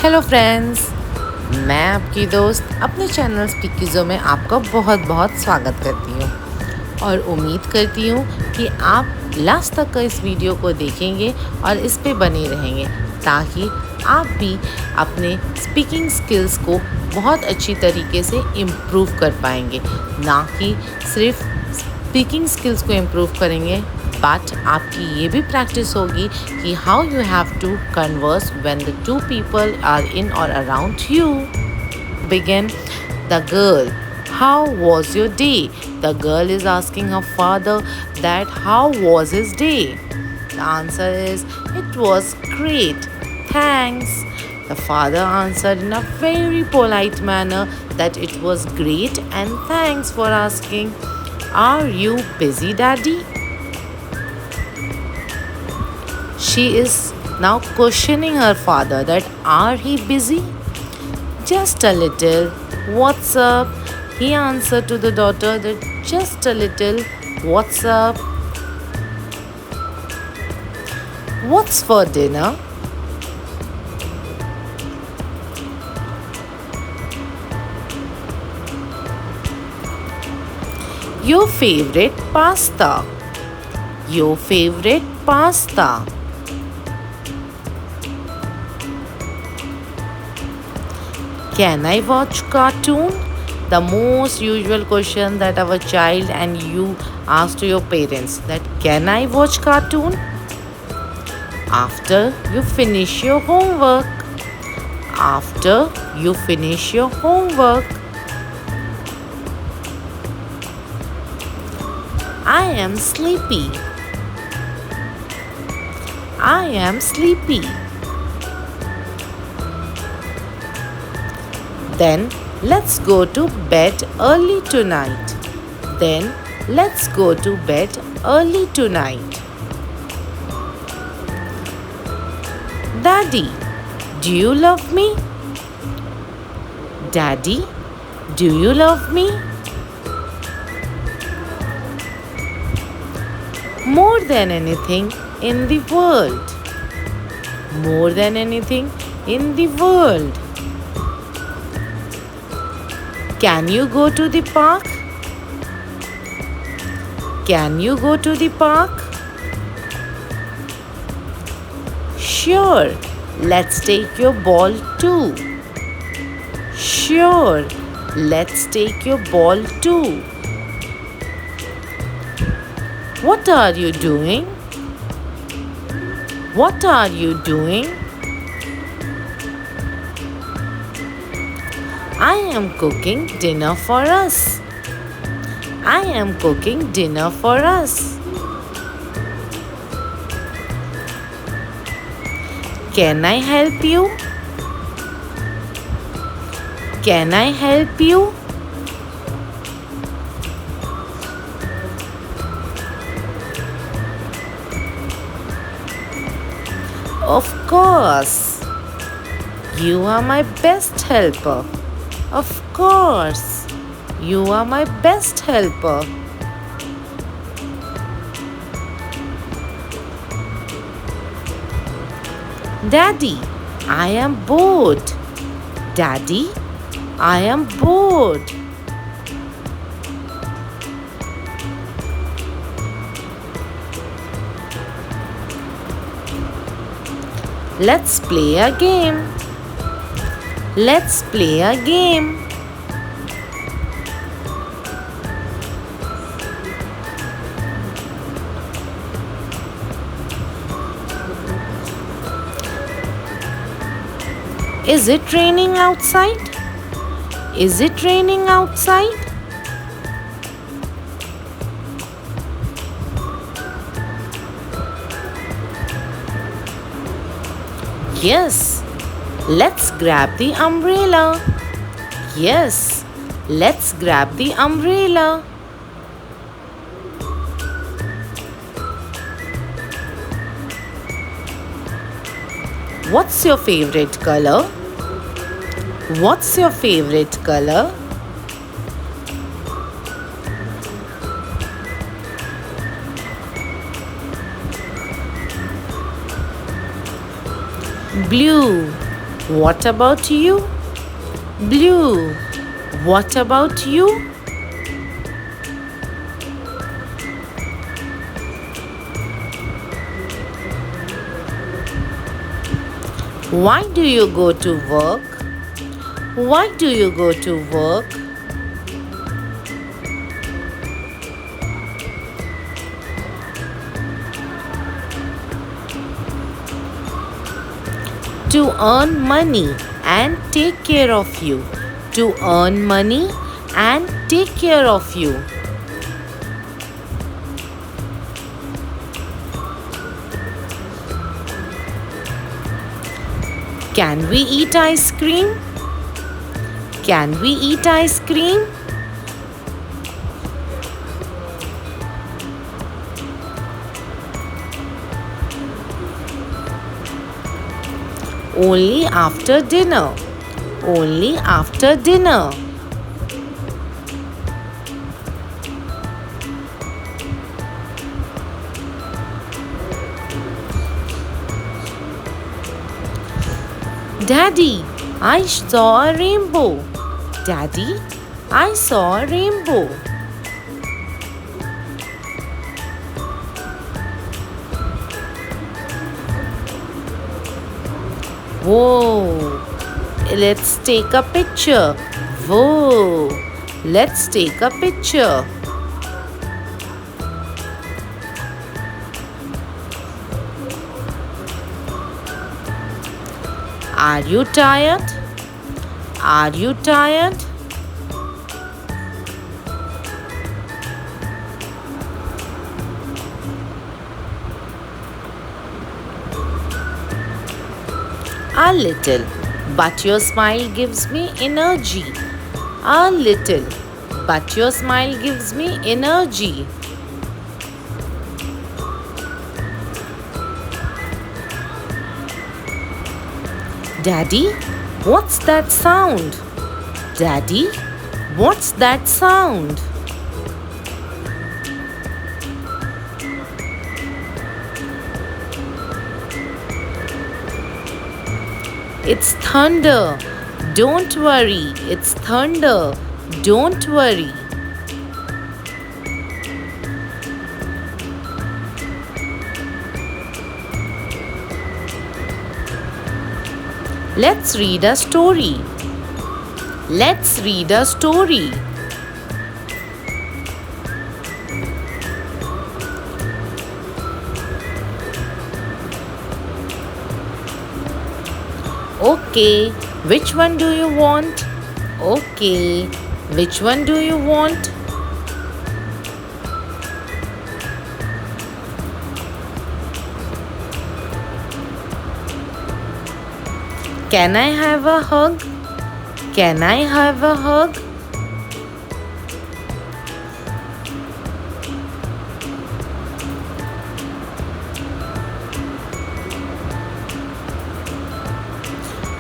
Hello friends, मैं आपकी दोस्त अपने चैनल स्पीकिज़ो में आपका बहुत बहुत स्वागत करती हूँ और उम्मीद करती हूँ कि आप लास्ट तक का इस वीडियो को देखेंगे और इस पे बने रहेंगे ताकि आप भी अपने स्पीकिंग स्किल्स को बहुत अच्छी तरीके से इम्प्रूव कर पाएंगे। ना कि सिर्फ स्पीकिंग स्किल्स को इम्प्रूव करेंगे बट आपकी ये भी प्रैक्टिस होगी कि how you have to converse when the two people are in or around you. Begin. The girl, how was your day? The girl is asking her father that how was his day? The answer is it was great, thanks. The father answered in a very polite manner that it was great and thanks for asking. Are you busy, daddy? She is now questioning her father that are he busy? Just a little. What's up? He answered to the daughter that just a little. What's up? What's for dinner? Your favorite pasta. Your favorite pasta. Can I watch cartoon? The most usual question that our child and you ask to your parents that can I watch cartoon? After you finish your homework. After you finish your homework. I am sleepy. I am sleepy. Then let's go to bed early tonight. Then let's go to bed early tonight. Daddy, do you love me? Daddy, do you love me? More than anything in the world. More than anything in the world. Can you go to the park? Can you go to the park? Sure, let's take your ball too. Sure, let's take your ball too. What are you doing? What are you doing? I am cooking dinner for us. I am cooking dinner for us. Can I help you? Can I help you? Of course. You are my best helper. Of course, you are my best helper. Daddy, I am bored. Daddy, I am bored. Let's play a game. Let's play a game. Is it raining outside? Is it raining outside? Yes. Let's grab the umbrella. Yes, let's grab the umbrella. What's your favorite color? What's your favorite color? Blue. What about you? Blue. What about you? Why do you go to work? Why do you go to work? To earn money and take care of you. To earn money and take care of you. Can we eat ice cream? Can we eat ice cream? Only after dinner. Only after dinner. Daddy, I saw a rainbow. Daddy, I saw a rainbow. Whoa, let's take a picture. Whoa, let's take a picture. Are you tired? Are you tired? A little, but your smile gives me energy. A little, but your smile gives me energy. Daddy, what's that sound? Daddy, what's that sound? It's thunder. Don't worry, it's thunder. Don't worry. Let's read a story. Let's read a story. Okay, which one do you want? Okay, which one do you want? Can I have a hug? Can I have a hug?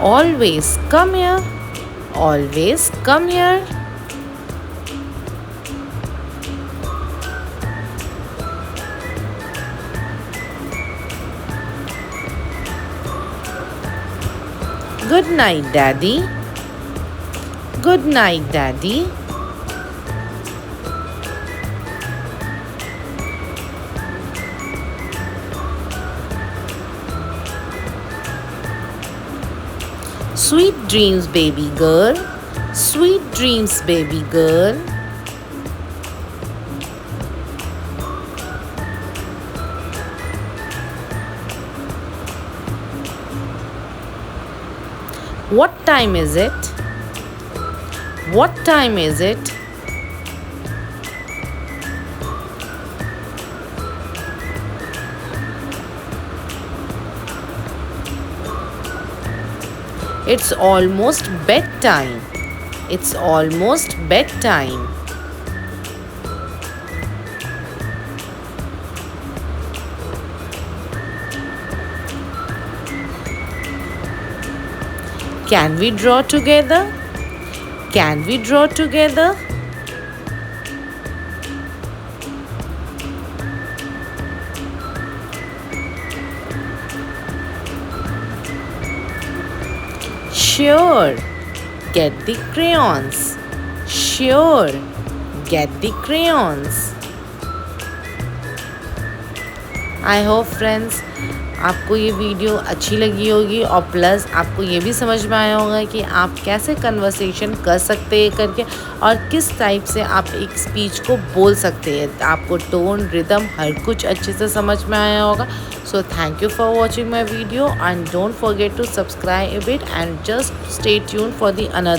Always come here. Always come here. Good night, Daddy. Good night, Daddy. Sweet dreams, baby girl. Sweet dreams, baby girl. What time is it? What time is it? It's almost bedtime. It's almost bedtime. Can we draw together? Can we draw together? Sure, get the crayons. Sure, get the crayons. I hope friends आपको ये video अच्छी लगी होगी और plus आपको ये भी समझ में आया होगा कि आप कैसे कन्वर्सेशन कर सकते हैं करके और किस टाइप से आप एक स्पीच को बोल सकते हैं। आपको टोन, रिदम हर कुछ अच्छे से समझ में आया होगा। So thank you for watching my video and don't forget to subscribe it and just stay tune for the another